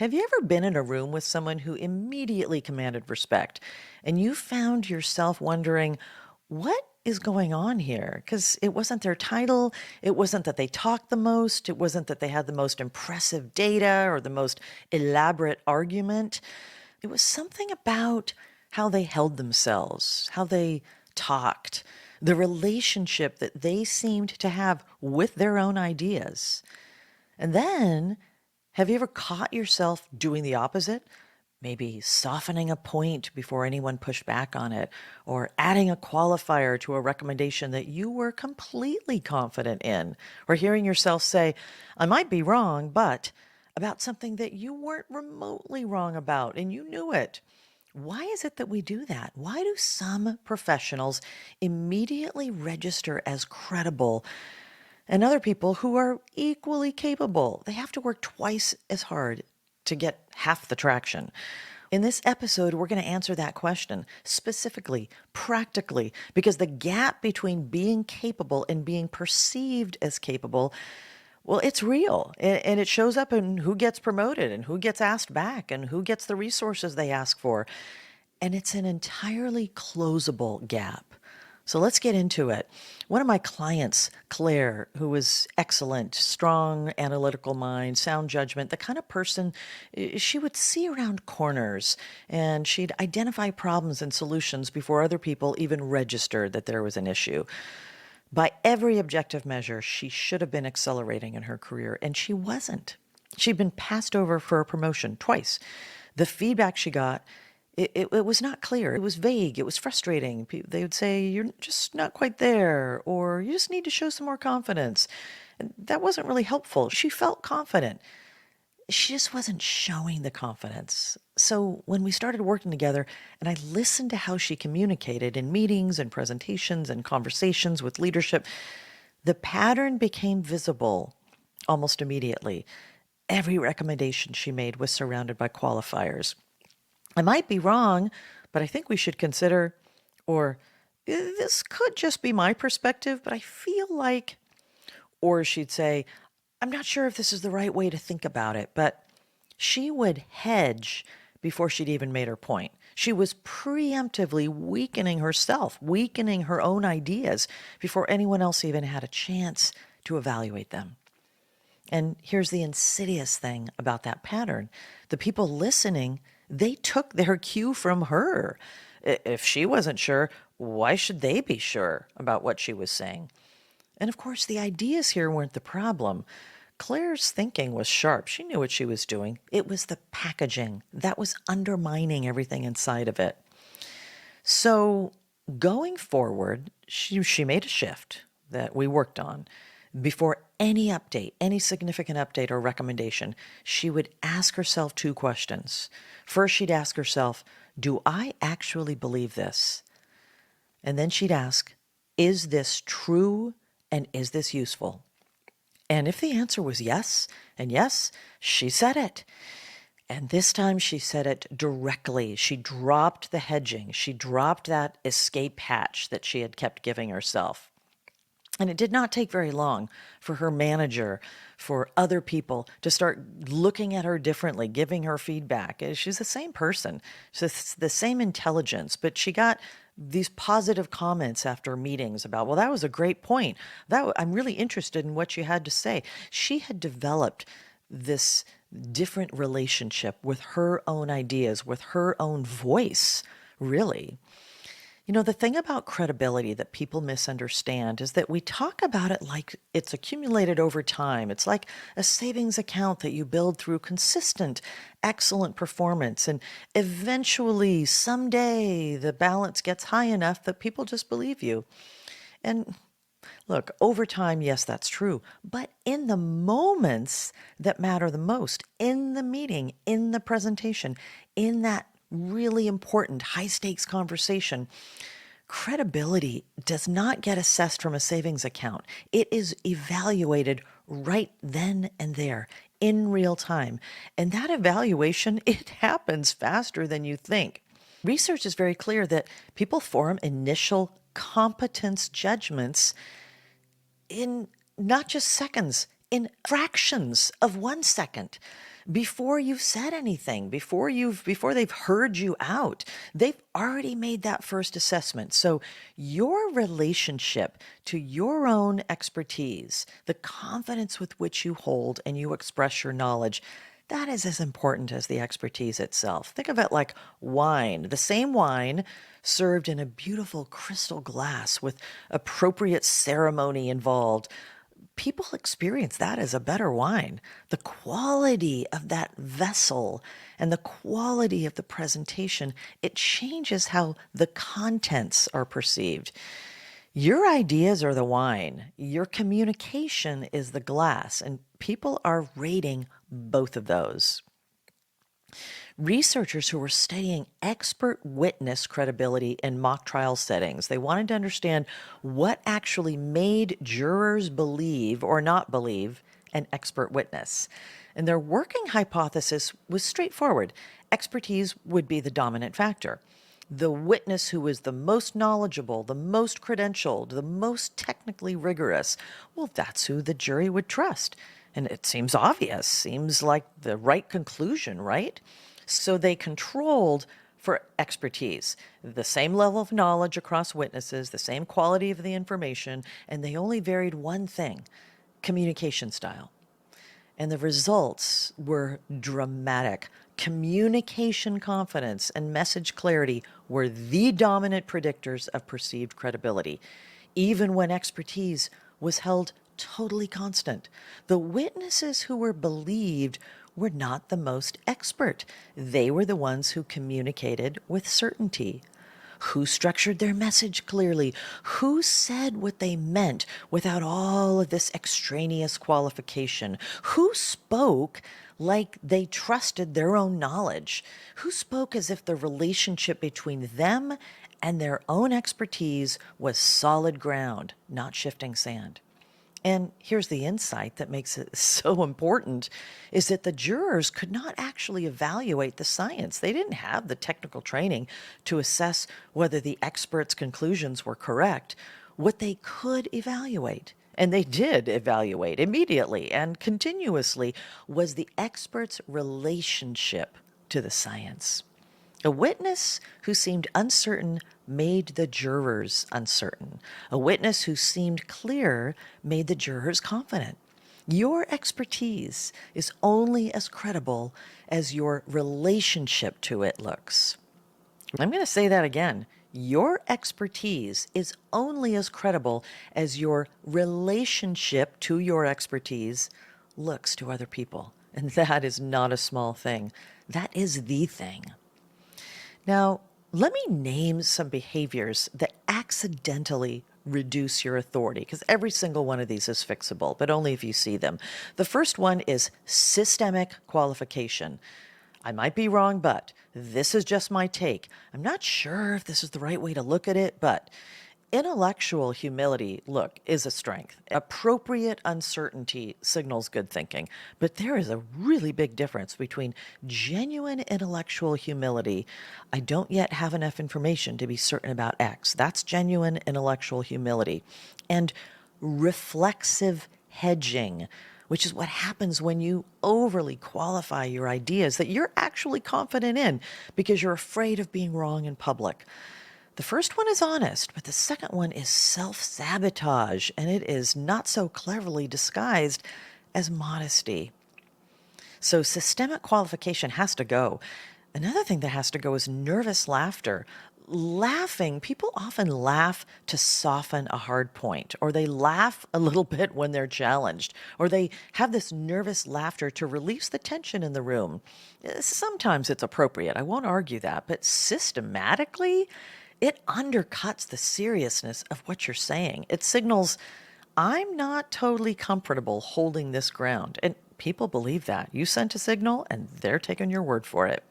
Have you ever been in a room with someone who immediately commanded respect and you found yourself wondering, what is going on here? Because it wasn't their title. It wasn't that they talked the most. It wasn't that they had the most impressive data or the most elaborate argument. It was something about how they held themselves, how they talked, the relationship that they seemed to have with their own ideas. And then, have you ever caught yourself doing the opposite? Maybe softening a point before anyone pushed back on it, or adding a qualifier to a recommendation that you were completely confident in, or hearing yourself say, I might be wrong, but about something that you weren't remotely wrong about and you knew it. Why is it that we do that? Why do some professionals immediately register as credible and other people who are equally capable, they have to work twice as hard to get half the traction? In this episode, we're going to answer that question specifically, practically, because the gap between being capable and being perceived as capable, well, it's real. And it shows up in who gets promoted and who gets asked back and who gets the resources they ask for. And it's an entirely closable gap. So let's get into it. One of my clients, Claire, who was excellent, strong analytical mind, sound judgment, the kind of person she would see around corners and she'd identify problems and solutions before other people even registered that there was an issue. By every objective measure, she should have been accelerating in her career, and she wasn't. She'd been passed over for a promotion twice. The feedback she got, it was not clear. It was vague. It was frustrating. They would say, you're just not quite there, or you just need to show some more confidence. And that wasn't really helpful. She felt confident. She just wasn't showing the confidence. So when we started working together and I listened to how she communicated in meetings and presentations and conversations with leadership, the pattern became visible almost immediately. Every recommendation she made was surrounded by qualifiers. I might be wrong, but I think we should consider, or this could just be my perspective, but I feel like, or she'd say, I'm not sure if this is the right way to think about it, but she would hedge before she'd even made her point. She was preemptively weakening herself, weakening her own ideas before anyone else even had a chance to evaluate them. And here's the insidious thing about that pattern. The people listening, they took their cue from her. If she wasn't sure, why should they be sure about what she was saying? And of course, the ideas here weren't the problem. Claire's thinking was sharp. She knew what she was doing. It was the packaging that was undermining everything inside of it. So going forward, she made a shift that we worked on. Before any update, any significant update or recommendation, she would ask herself two questions. First, she'd ask herself, do I actually believe this? And then she'd ask, is this true and is this useful? And if the answer was yes, and yes, she said it. And this time she said it directly. She dropped the hedging. She dropped that escape hatch that she had kept giving herself. And it did not take very long for her manager, for other people to start looking at her differently, giving her feedback. She's the same person, she's the same intelligence, but she got these positive comments after meetings about, well, that was a great point. I'm really interested in what you had to say. She had developed this different relationship with her own ideas, with her own voice, really. You know, the thing about credibility that people misunderstand is that we talk about it like it's accumulated over time. It's like a savings account that you build through consistent, excellent performance. And eventually, someday, the balance gets high enough that people just believe you. And look, over time, yes, that's true. But in the moments that matter the most, in the meeting, in the presentation, in that really important high stakes conversation, credibility does not get assessed from a savings account. It is evaluated right then and there in real time. And that evaluation, it happens faster than you think. Research is very clear that people form initial competence judgments in not just seconds, in fractions of 1 second. before you've said anything, before they've heard you out. They've already made that first assessment. So your relationship to your own expertise, the confidence with which you hold and you express your knowledge, that is as important as the expertise itself. Think of it like wine. The same wine served in a beautiful crystal glass with appropriate ceremony involved, people experience that as a better wine. The quality of that vessel and the quality of the presentation, it changes how the contents are perceived. Your ideas are the wine, your communication is the glass, and people are rating both of those. Researchers who were studying expert witness credibility in mock trial settings. They wanted to understand what actually made jurors believe or not believe an expert witness. And their working hypothesis was straightforward. Expertise would be the dominant factor. The witness who is the most knowledgeable, the most credentialed, the most technically rigorous, well, that's who the jury would trust. And it seems obvious, seems like the right conclusion, right? So they controlled for expertise, the same level of knowledge across witnesses, the same quality of the information, and they only varied one thing: communication style. And the results were dramatic. Communication confidence and message clarity were the dominant predictors of perceived credibility, even when expertise was held totally constant. The witnesses who were believed were not the most expert. They were the ones who communicated with certainty, who structured their message clearly, who said what they meant without all of this extraneous qualification, who spoke like they trusted their own knowledge, who spoke as if the relationship between them and their own expertise was solid ground, not shifting sand. And here's the insight that makes it so important, is that the jurors could not actually evaluate the science. They didn't have the technical training to assess whether the expert's conclusions were correct. What they could evaluate, and they did evaluate immediately and continuously, was the expert's relationship to the science. A witness who seemed uncertain made the jurors uncertain. A witness who seemed clear made the jurors confident. Your expertise is only as credible as your relationship to it looks. I'm going to say that again. Your expertise is only as credible as your relationship to your expertise looks to other people. And that is not a small thing. That is the thing. Now, let me name some behaviors that accidentally reduce your authority, because every single one of these is fixable, but only if you see them. The first one is systemic qualification. I might be wrong, but this is just my take. I'm not sure if this is the right way to look at it, but intellectual humility, look, is a strength. Appropriate uncertainty signals good thinking. But there is a really big difference between genuine intellectual humility. I don't yet have enough information to be certain about X. That's genuine intellectual humility. And reflexive hedging, which is what happens when you overly qualify your ideas that you're actually confident in because you're afraid of being wrong in public. The first one is honest, but the second one is self-sabotage, and it is not so cleverly disguised as modesty. So systemic qualification has to go. Another thing that has to go is nervous laughter. Laughing, people often laugh to soften a hard point, or they laugh a little bit when they're challenged, or they have this nervous laughter to release the tension in the room. Sometimes it's appropriate, I won't argue that, but systematically, it undercuts the seriousness of what you're saying. It signals, I'm not totally comfortable holding this ground. And people believe that. You sent a signal, and they're taking your word for it.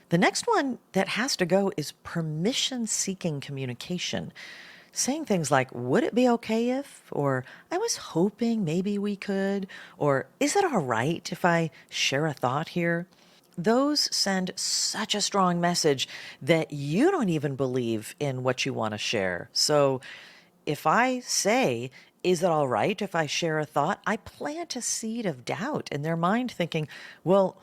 The next one that has to go is permission-seeking communication. Saying things like, would it be okay if, or I was hoping maybe we could, or is it all right if I share a thought here? Those send such a strong message that you don't even believe in what you want to share. So if I say, Is it all right if I share a thought? I plant a seed of doubt in their mind, thinking, well,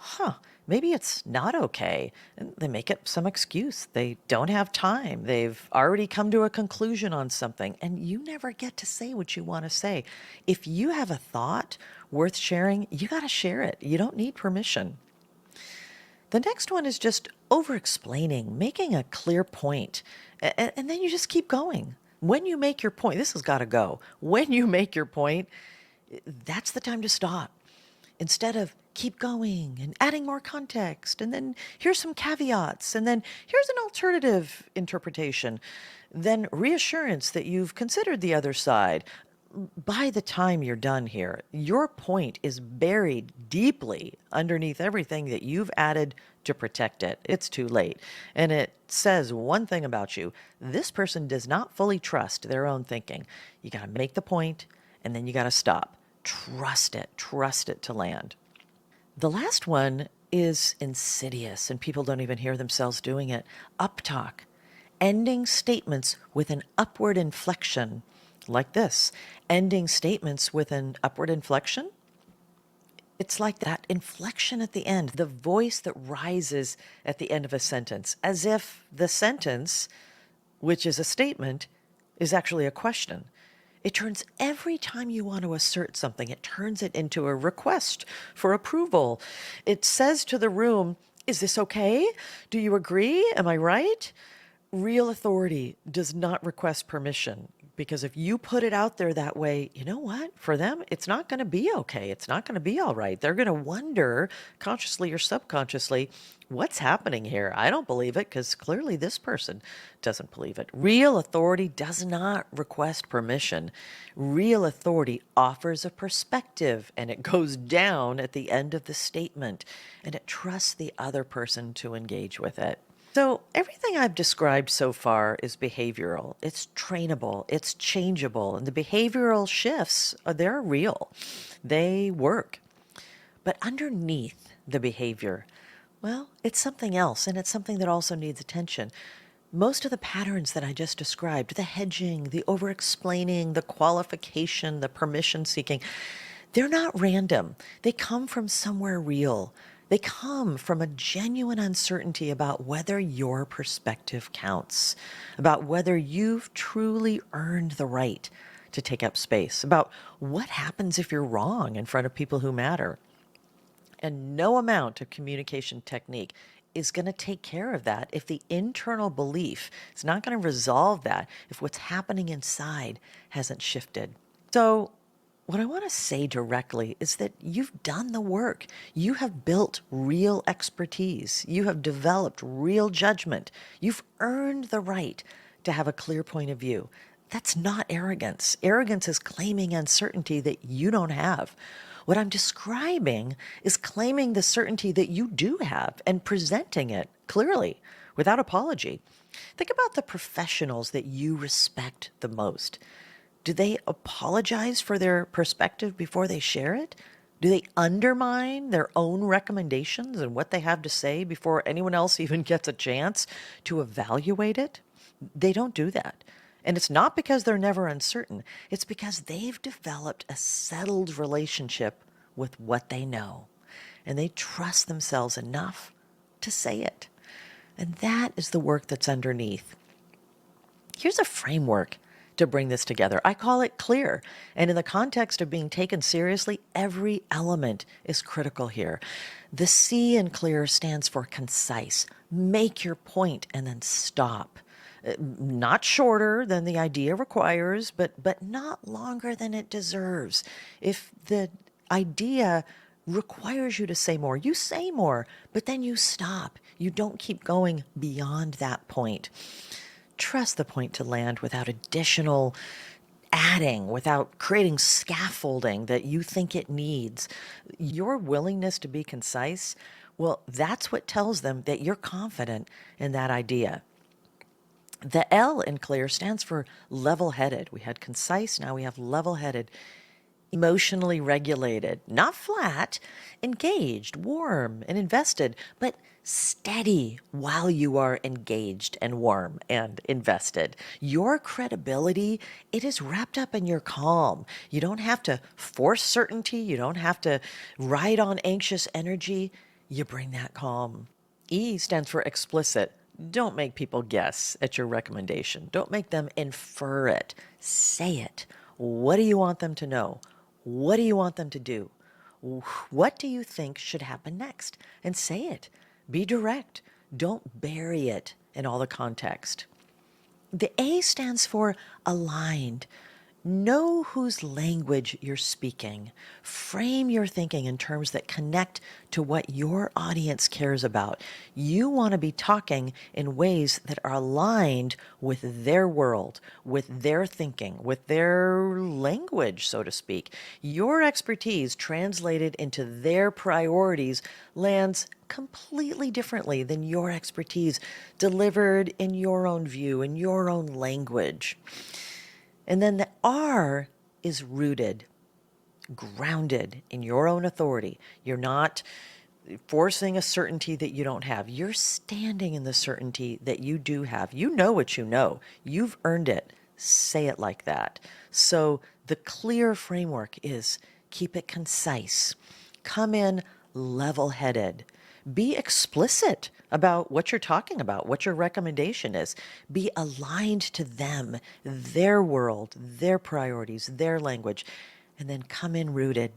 maybe it's not okay. And they make up some excuse. They don't have time. They've already come to a conclusion on something, and you never get to say what you want to say. If you have a thought worth sharing, you got to share it. You don't need permission. The next one is just over explaining, making a clear point, and then you just keep going. When you make your point, this has got to go. When you make your point, that's the time to stop. Instead of keep going and adding more context, and then here's some caveats, and then here's an alternative interpretation, then reassurance that you've considered the other side. By the time you're done here, your point is buried deeply underneath everything that you've added to protect it. It's too late. And it says one thing about you: this person does not fully trust their own thinking. You got to make the point, and then you got to stop. Trust it to land. The last one is insidious, and people don't even hear themselves doing it. Uptalk, ending statements with an upward inflection, like this. Ending statements with an upward inflection. It's like that inflection at the end, the voice that rises at the end of a sentence, as if the sentence, which is a statement, is actually a question. It turns every time you want to assert something, it turns it into a request for approval. It says to the room, is this okay? Do you agree? Am I right? Real authority does not request permission, because if you put it out there that way, you know what? For them, it's not going to be okay. It's not going to be all right. They're going to wonder, consciously or subconsciously, what's happening here? I don't believe it, because clearly this person doesn't believe it. Real authority does not request permission. Real authority offers a perspective, and it goes down at the end of the statement, and it trusts the other person to engage with it. So everything I've described so far is behavioral. It's trainable, it's changeable, and the behavioral shifts, they're real. They work. But underneath the behavior, well, it's something else, and it's something that also needs attention. Most of the patterns that I just described, the hedging, the over-explaining, the qualification, the permission seeking, they're not random. They come from somewhere real. They come from a genuine uncertainty about whether your perspective counts, about whether you've truly earned the right to take up space, about what happens if you're wrong in front of people who matter. And no amount of communication technique is going to take care of that if the internal belief is not going to resolve that, if what's happening inside hasn't shifted. So what I want to say directly is that you've done the work. You have built real expertise. You have developed real judgment. You've earned the right to have a clear point of view. That's not arrogance. Arrogance is claiming uncertainty that you don't have. What I'm describing is claiming the certainty that you do have and presenting it clearly, without apology. Think about the professionals that you respect the most. Do they apologize for their perspective before they share it? Do they undermine their own recommendations and what they have to say before anyone else even gets a chance to evaluate it? They don't do that. And it's not because they're never uncertain. It's because they've developed a settled relationship with what they know. And they trust themselves enough to say it. And that is the work that's underneath. Here's a framework to bring this together. I call it clear. And in the context of being taken seriously, every element is critical here. The C in clear stands for concise. Make your point and then stop. Not shorter than the idea requires, but not longer than it deserves. If the idea requires you to say more, you say more, but then you stop. You don't keep going beyond that point. Trust the point to land without additional adding, without creating scaffolding that you think it needs. Your willingness to be concise, well, that's what tells them that you're confident in that idea. The L in clear stands for level-headed. We had concise, now we have level-headed. emotionally regulated, not flat, engaged, warm, and invested, but steady while you are engaged and warm and invested. Your credibility, it is wrapped up in your calm. You don't have to force certainty. You don't have to ride on anxious energy. You bring that calm. E stands for explicit. Don't make people guess at your recommendation. Don't make them infer it. Say it. What do you want them to know? What do you want them to do? What do you think should happen next? And say it. Be direct. Don't bury it in all the context. The A stands for aligned. Know whose language you're speaking. Frame your thinking in terms that connect to what your audience cares about. You want to be talking in ways that are aligned with their world, with their thinking, with their language, so to speak. Your expertise translated into their priorities lands completely differently than your expertise delivered in your own view, in your own language. And then the R is rooted, grounded in your own authority. You're not forcing a certainty that you don't have. You're standing in the certainty that you do have. You know what you know. You've earned it. Say it like that. So the clear framework is keep it concise. Come in level-headed. Be explicit about what you're talking about, what your recommendation is. Be aligned to them, their world, their priorities, their language. And then come in rooted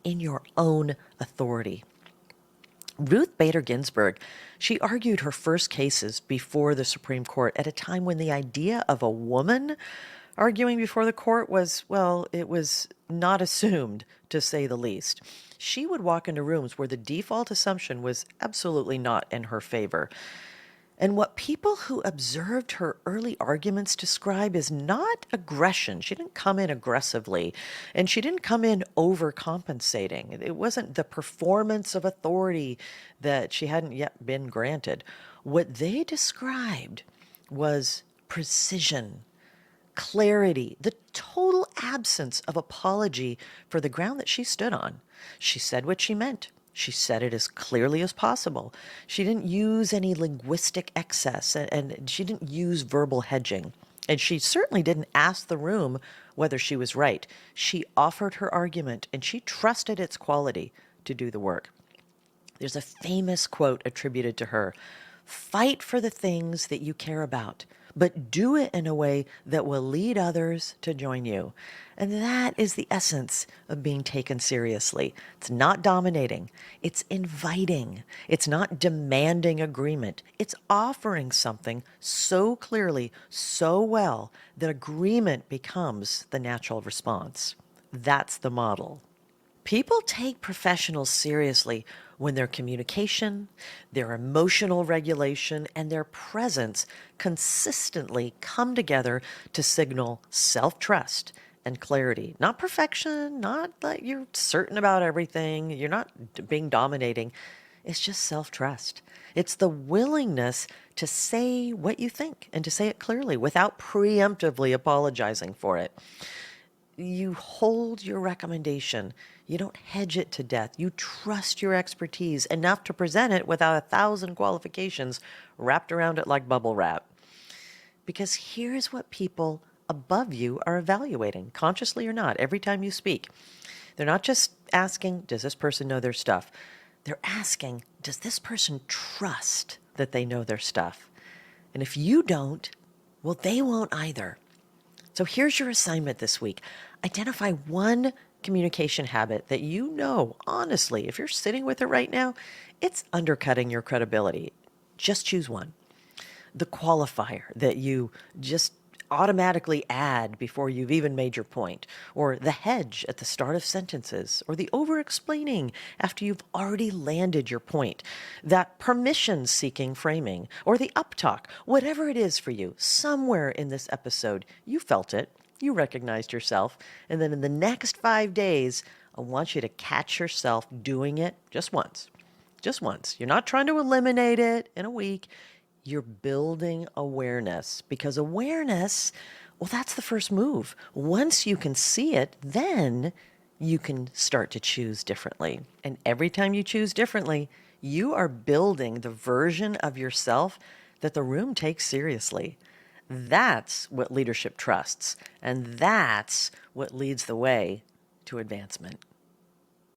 in your own authority. Ruth Bader Ginsburg, she argued her first cases before the Supreme Court at a time when the idea of a woman arguing before the court was, well, it was not assumed, to say the least. She would walk into rooms where the default assumption was absolutely not in her favor. And what people who observed her early arguments describe is not aggression. She didn't come in aggressively, and she didn't come in overcompensating. It wasn't the performance of authority that she hadn't yet been granted. What they described was precision, clarity, the total absence of apology for the ground that she stood on. She said what she meant. She said it as clearly as possible. She didn't use any linguistic excess, and she didn't use verbal hedging. And she certainly didn't ask the room whether she was right. She offered her argument, and she trusted its quality to do the work. There's a famous quote attributed to her: "Fight for the things that you care about, but do it in a way that will lead others to join you." And that is the essence of being taken seriously. It's not dominating. It's inviting. It's not demanding agreement. It's offering something so clearly, so well, that agreement becomes the natural response. That's the model. People take professionals seriously when their communication, their emotional regulation, and their presence consistently come together to signal self-trust and clarity. Not perfection, not that you're certain about everything, you're not being dominating. It's just self-trust. It's the willingness to say what you think and to say it clearly without preemptively apologizing for it. You hold your recommendation. You don't hedge it to death. You trust your expertise enough to present it without 1,000 qualifications wrapped around it like bubble wrap. Because here's what people above you are evaluating, consciously or not, every time you speak. They're not just asking, does this person know their stuff? They're asking, does this person trust that they know their stuff? And if you don't, well, they won't either. So here's your assignment this week. Identify one communication habit that you know, honestly, if you're sitting with it right now, it's undercutting your credibility. Just choose one. The qualifier that you just automatically add before you've even made your point, or the hedge at the start of sentences, or the over-explaining after you've already landed your point, that permission-seeking framing, or the uptalk, whatever it is for you. Somewhere in this episode, you felt it, you recognized yourself, and then in the next 5 days, I want you to catch yourself doing it just once. Just once. You're not trying to eliminate it in a week. You're building awareness, because awareness, Well, that's the first move. Once you can see it, then you can start to choose differently. And every time you choose differently, you are building the version of yourself that the room takes seriously. That's what leadership trusts, and that's what leads the way to advancement.